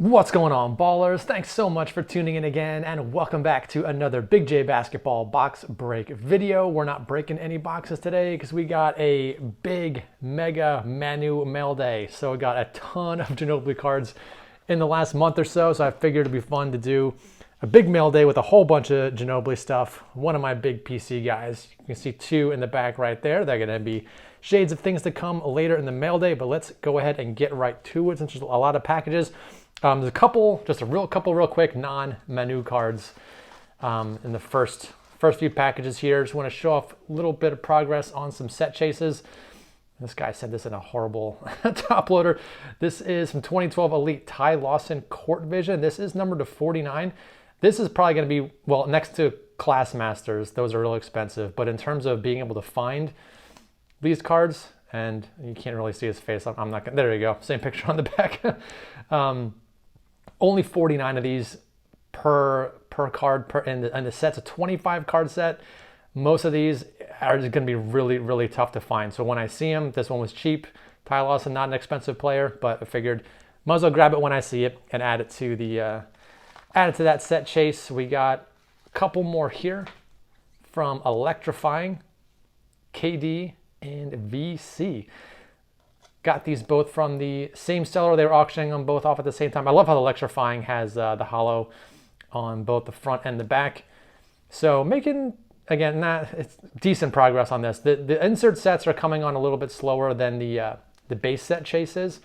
What's going on, ballers? Thanks so much for tuning in again, and welcome back to another Big J Basketball box break video. We're not breaking any boxes today because we got a big mega Manu mail day. So we got a ton of Ginobili cards in the last month or so I figured it'd be fun to do a big mail day with a whole bunch of Ginobili stuff. One of my big PC guys. You can see two in the back right there. They're gonna be shades of things to come later in the mail day, but let's go ahead and get right to it since there's a lot of packages. There's a couple, just a couple real quick non-Manu cards in the first few packages here. Just want to show off a little bit of progress on some set chases. This guy sent this in a horrible top loader. This is from 2012 Elite Ty Lawson Court Vision. This is numbered to 49. This is probably going to be, well, next to Class Masters. Those are real expensive. But in terms of being able to find these cards, and you can't really see his face. I'm not going to, there you go. Same picture on the back. Only 49 of these per card and the set's a 25 card set. Most of these are just going to be really tough to find. So when I see them, this one was cheap. Ty Lawson, not an expensive player, but I figured might as well grab it when I see it and add it to that set chase. We got a couple more here from Electrifying, KD, and VC. Got these both from the same seller. They were auctioning them both off at the same time. I love how the Electrifying has the hollow on both the front and the back. So making, again, it's decent progress on this. The insert sets are coming on a little bit slower than the base set chases,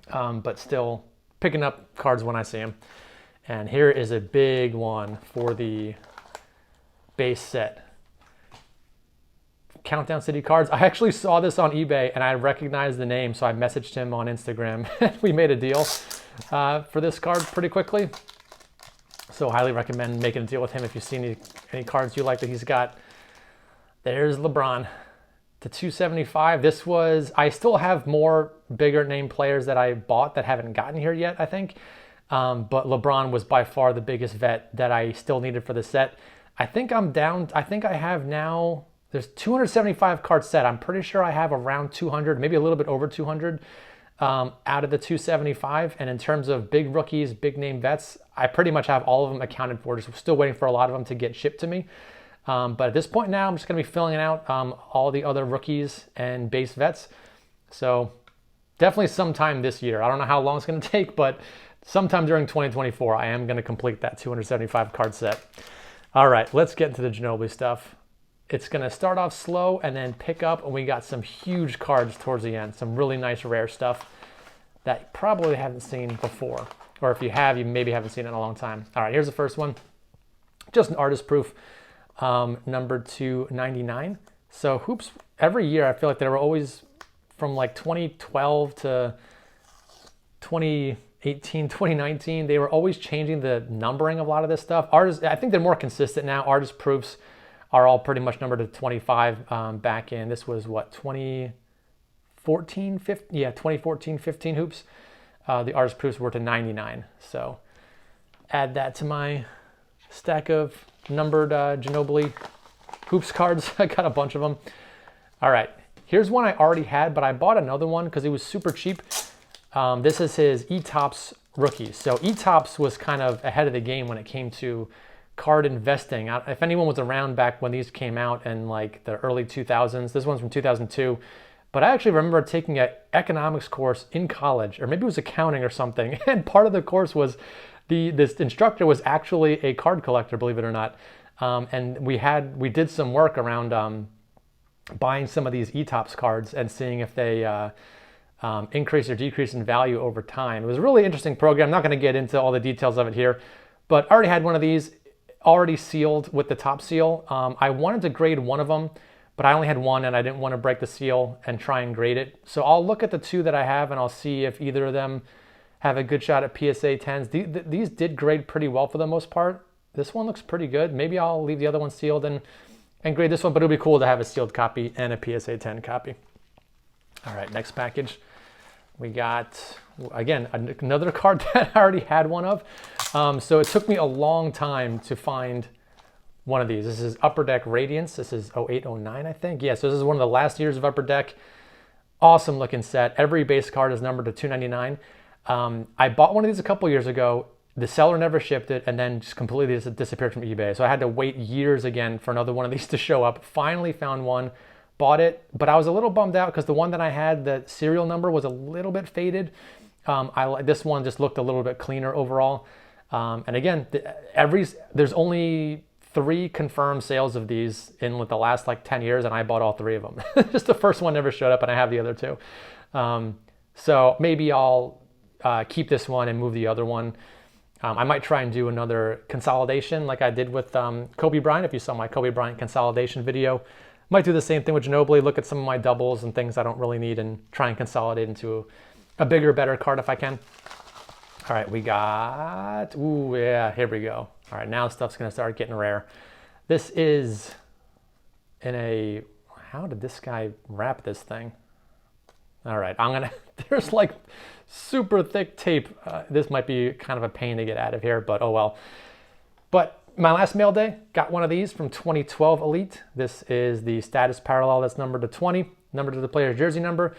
but still picking up cards when I see them. And here is a big one for the base set. Countdown City cards. I actually saw this on eBay and I recognized the name, so I messaged him on Instagram. We made a deal for this card pretty quickly. So highly recommend making a deal with him if you've seen any cards you like that he's got. There's LeBron to 275. This was, I still have more bigger name players that I bought that haven't gotten here yet, I think. But LeBron was by far the biggest vet that I still needed for the set. I think I'm down, I think I have now, there's 275 card set. I'm pretty sure I have around 200, maybe a little bit over 200 out of the 275. And in terms of big rookies, big name vets, I pretty much have all of them accounted for. Just still waiting for a lot of them to get shipped to me. But at this point now, I'm just going to be filling out all the other rookies and base vets. So definitely sometime this year. I don't know how long it's going to take, but sometime during 2024, I am going to complete that 275 card set. All right, let's get into the Ginobili stuff. It's going to start off slow and then pick up, and we got some huge cards towards the end, some really nice rare stuff that you probably haven't seen before. Or if you have, you maybe haven't seen it in a long time. All right, here's the first one. Just an artist proof, number 299. So hoops, every year I feel like they were always from like 2012 to 2018, 2019, they were always changing the numbering of a lot of this stuff. Artists, I think they're more consistent now. Artist proofs are all pretty much numbered to 25 back in, this was what, 2014, 15? Yeah, 2014, 15 hoops. The artist proofs were to 99. So add that to my stack of numbered Ginobili hoops cards. I got a bunch of them. All right, here's one I already had, but I bought another one because it was super cheap. This is his E-Tops rookies. So E-Tops was kind of ahead of the game when it came to card investing. If anyone was around back when these came out in like the early 2000s, this one's from 2002, but I actually remember taking an economics course in college, or maybe it was accounting or something, and part of the course was this instructor was actually a card collector, believe it or not, and we did some work around buying some of these E-Tops cards and seeing if they increase or decrease in value over time. It was a really interesting program. I'm not going to get into all the details of it here, but I already had one of these already sealed with the top seal. I wanted to grade one of them, but I only had one and I didn't want to break the seal and try and grade it. So I'll look at the two that I have and I'll see if either of them have a good shot at PSA 10s. These did grade pretty well for the most part. This one looks pretty good. Maybe I'll leave the other one sealed and grade this one, but it'll be cool to have a sealed copy and a PSA 10 copy. All right, next package. We got, again, another card that I already had one of. So it took me a long time to find one of these. This is Upper Deck Radiance. This is 0809, I think. Yeah, so this is one of the last years of Upper Deck. Awesome looking set. Every base card is numbered to 299. I bought one of these a couple years ago. The seller never shipped it and then just completely disappeared from eBay. So I had to wait years again for another one of these to show up. Finally found one, bought it, but I was a little bummed out because the one that I had, the serial number was a little bit faded. This one just looked a little bit cleaner overall. And again, there's only 3 confirmed sales of these in the last like 10 years, and I bought all 3 of them. Just the first one never showed up, and I have the other 2. So maybe I'll keep this one and move the other one. I might try and do another consolidation like I did with Kobe Bryant. If you saw my Kobe Bryant consolidation video, might do the same thing with Ginobili, look at some of my doubles and things I don't really need and try and consolidate into a bigger, better card if I can. All right, we got, ooh, yeah, here we go. All right, now stuff's gonna start getting rare. This is in a, how did this guy wrap this thing? All right, there's like super thick tape. This might be kind of a pain to get out of here, but oh well. But my last mail day, got one of these from 2012 Elite. This is the status parallel that's numbered to 20, numbered to the player's jersey number.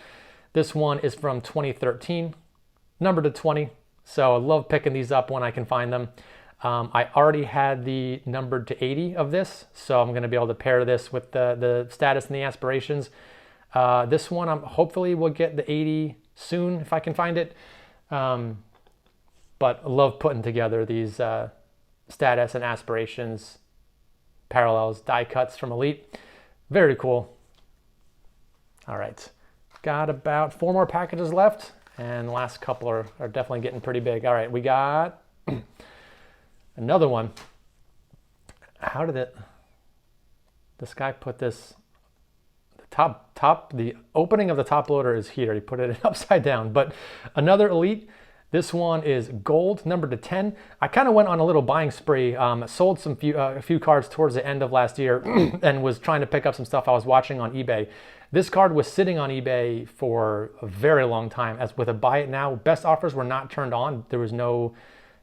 This one is from 2013, numbered to 20. So I love picking these up when I can find them. I already had the numbered to 80 of this, so I'm gonna be able to pair this with the status and the aspirations. This one, hopefully will get the 80 soon if I can find it. But I love putting together these status and aspirations, parallels, die cuts from Elite. Very cool. All right, got about 4 more packages left, and the last couple are definitely getting pretty big. All right, we got another one. How did this guy put this? The opening of the top loader is here. He put it upside down, but another Elite. This one is gold, numbered to 10. I kind of went on a little buying spree. Sold a few cards towards the end of last year and was trying to pick up some stuff I was watching on eBay. This card was sitting on eBay for a very long time. As with a buy it now, best offers were not turned on. There was no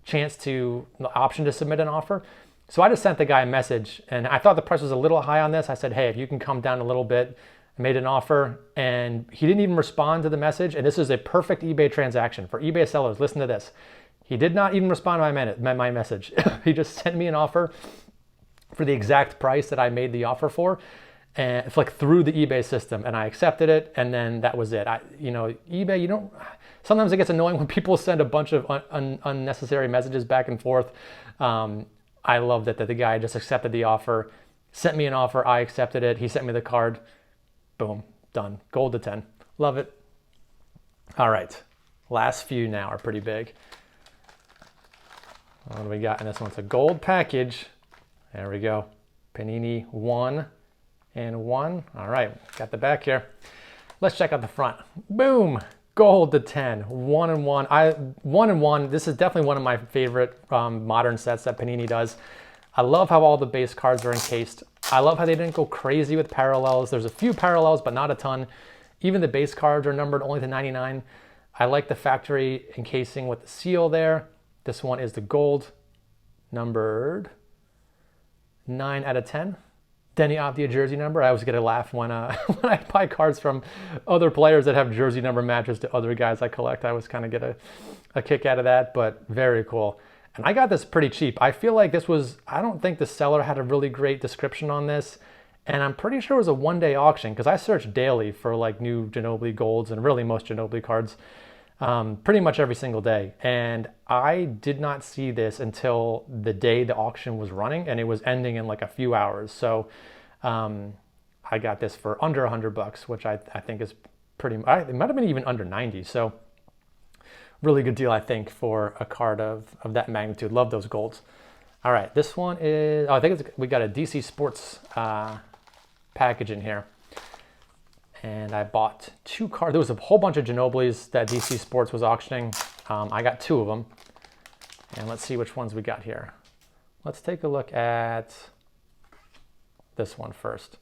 the option to submit an offer. So I just sent the guy a message, and I thought the price was a little high on this. I said, hey, if you can come down a little bit, I made an offer, and he didn't even respond to the message. And this is a perfect eBay transaction for eBay sellers. Listen to this. He did not even respond to my message. He just sent me an offer for the exact price that I made the offer for, and it's like through the eBay system, and I accepted it, and then that was it. eBay, sometimes it gets annoying when people send a bunch of unnecessary messages back and forth. I love that the guy just accepted the offer, sent me an offer, I accepted it, he sent me the card. Boom, done. Gold to 10. Love it. All right, last few now are pretty big. What do we got in this one? It's a gold package. There we go. Panini One and One. All right, got the back here. Let's check out the front. Boom, gold to 10. One and One. One and One. This is definitely one of my favorite modern sets that Panini does. I love how all the base cards are encased. I love how they didn't go crazy with parallels. There's a few parallels, but not a ton. Even the base cards are numbered only to 99. I like the factory encasing with the seal there. This one is the gold, numbered 9 out of 10. Denny Avdia jersey number. I always get a laugh when when I buy cards from other players that have jersey number matches to other guys I collect. I always kind of get a kick out of that, but very cool. And I got this pretty cheap. I feel like this was, I don't think the seller had a really great description on this. And I'm pretty sure it was a one-day auction because I search daily for like new Ginobili golds and really most Ginobili cards pretty much every single day. And I did not see this until the day the auction was running, and it was ending in like a few hours. So I got this for under $100, which I think is pretty, it might have been even under 90. So really good deal, I think, for a card of that magnitude. Love those golds. All right, this one is, I think we got a DC Sports package in here. And I bought 2 cards. There was a whole bunch of Ginobilis that DC Sports was auctioning. I got 2 of them. And let's see which ones we got here. Let's take a look at this one first.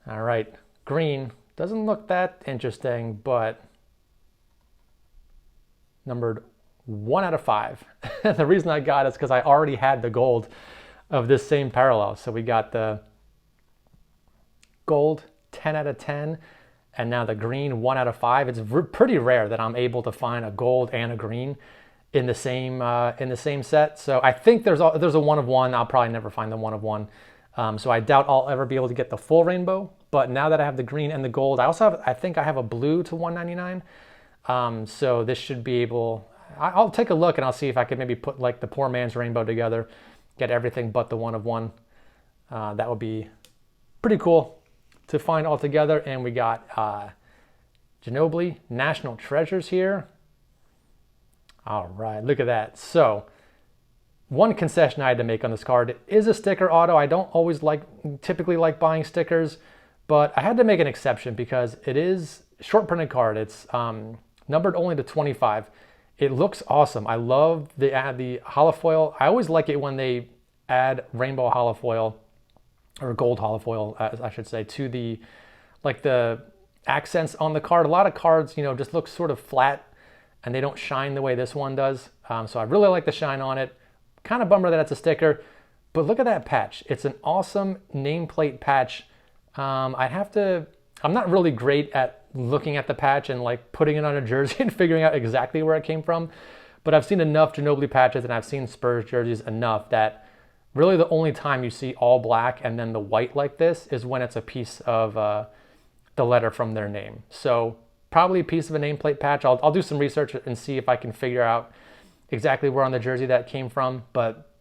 All right, green. Doesn't look that interesting, but numbered 1 out of 5. And the reason I got it is because I already had the gold of this same parallel. So we got the gold 10 out of 10 and now the green 1 out of 5. It's pretty rare that I'm able to find a gold and a green in the same set. So I think there's a 1 of 1. I'll probably never find the 1 of 1. So I doubt I'll ever be able to get the full rainbow. But now that I have the green and the gold, I think I have a blue to 199. So this should be able. I'll take a look and I'll see if I could maybe put like the poor man's rainbow together, get everything but the 1 of 1. That would be pretty cool to find all together. And we got Ginobili National Treasures here. All right, look at that. So one concession I had to make on this card is a sticker auto. I don't always typically like buying stickers, but I had to make an exception because it is short printed card. It's numbered only to 25. It looks awesome. I love the holofoil. I always like it when they add rainbow holofoil or gold holofoil, I should say, to the accents on the card. A lot of cards, just look sort of flat and they don't shine the way this one does. So I really like the shine on it. Kind of bummer that it's a sticker, but look at that patch. It's an awesome nameplate patch. I'm not really great at looking at the patch and putting it on a jersey and figuring out exactly where it came from, but I've seen enough Ginobili patches and I've seen Spurs jerseys enough that really the only time you see all black and then the white like this is when it's a piece of the letter from their name. So probably a piece of a nameplate patch. I'll do some research and see if I can figure out exactly where on the jersey that came from. But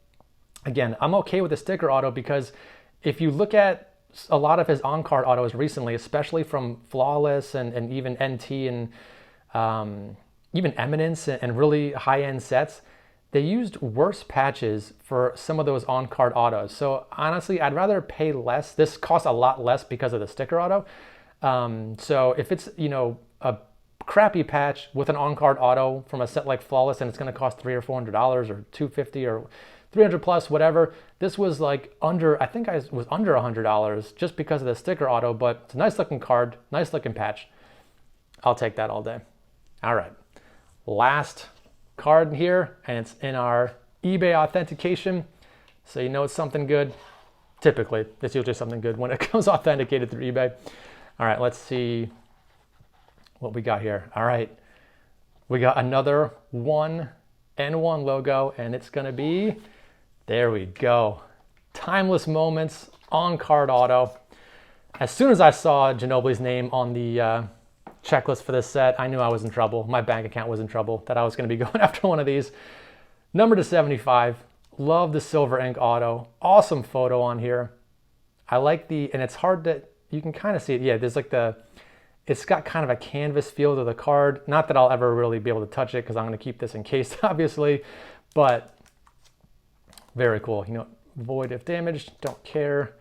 again, I'm okay with the sticker auto because if you look at a lot of his on-card autos recently, especially from Flawless and even NT and even Eminence and really high-end sets, they used worse patches for some of those on-card autos. So honestly, I'd rather pay less. This costs a lot less because of the sticker auto. So if it's, a crappy patch with an on-card auto from a set like Flawless and it's going to cost $300 or $400 or $250 or $300 plus, whatever. This was I think I was under $100 just because of the sticker auto, but it's a nice looking card, nice looking patch. I'll take that all day. All right, last card here, and it's in our eBay authentication. So it's something good. Typically, it's usually something good when it comes authenticated through eBay. All right, let's see what we got here. All right, we got another 1 N1 logo, and it's gonna be, there we go, Timeless Moments on-card auto. As soon as I saw Ginobili's name on the checklist for this set, I knew I was in trouble. My bank account was in trouble, that I was gonna be going after one of these. Number to 75, love the silver ink auto. Awesome photo on here. I like and it's hard to, you can kind of see it. Yeah, there's it's got kind of a canvas feel to the card. Not that I'll ever really be able to touch it because I'm going to keep this encased, obviously, but very cool. Void if damaged, don't care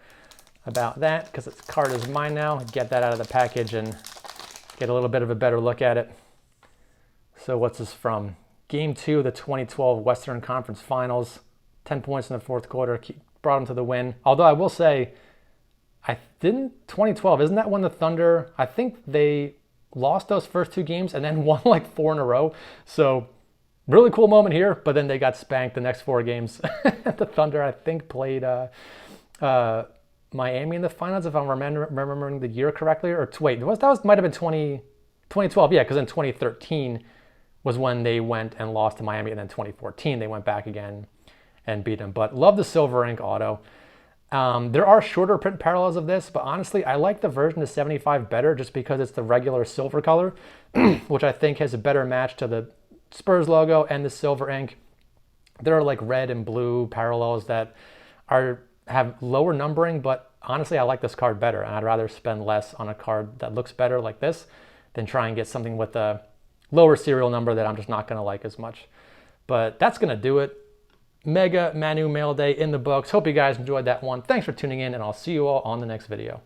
about that because this card is mine now. Get that out of the package and get a little bit of a better look at it. So what's this from? Game 2 of the 2012 Western Conference Finals. 10 points in the fourth quarter, brought them to the win. Although I will say, 2012, isn't that when the Thunder, I think they lost those first 2 games and then won 4 in a row. So really cool moment here, but then they got spanked the next 4 games. The Thunder, I think, played Miami in the finals, if I'm remembering the year correctly. Or wait, that might have been 2012, yeah, because in 2013 was when they went and lost to Miami, and then 2014 they went back again and beat them. But love the silver ink auto. There are shorter print parallels of this, but honestly, I like the version to 75 better just because it's the regular silver color, which I think has a better match to the Spurs logo and the silver ink. There are red and blue parallels that have lower numbering, but honestly, I like this card better, and I'd rather spend less on a card that looks better like this than try and get something with a lower serial number that I'm just not going to like as much. But that's going to do it. Mega Manu Mail Day in the books. Hope you guys enjoyed that one. Thanks for tuning in, and I'll see you all on the next video.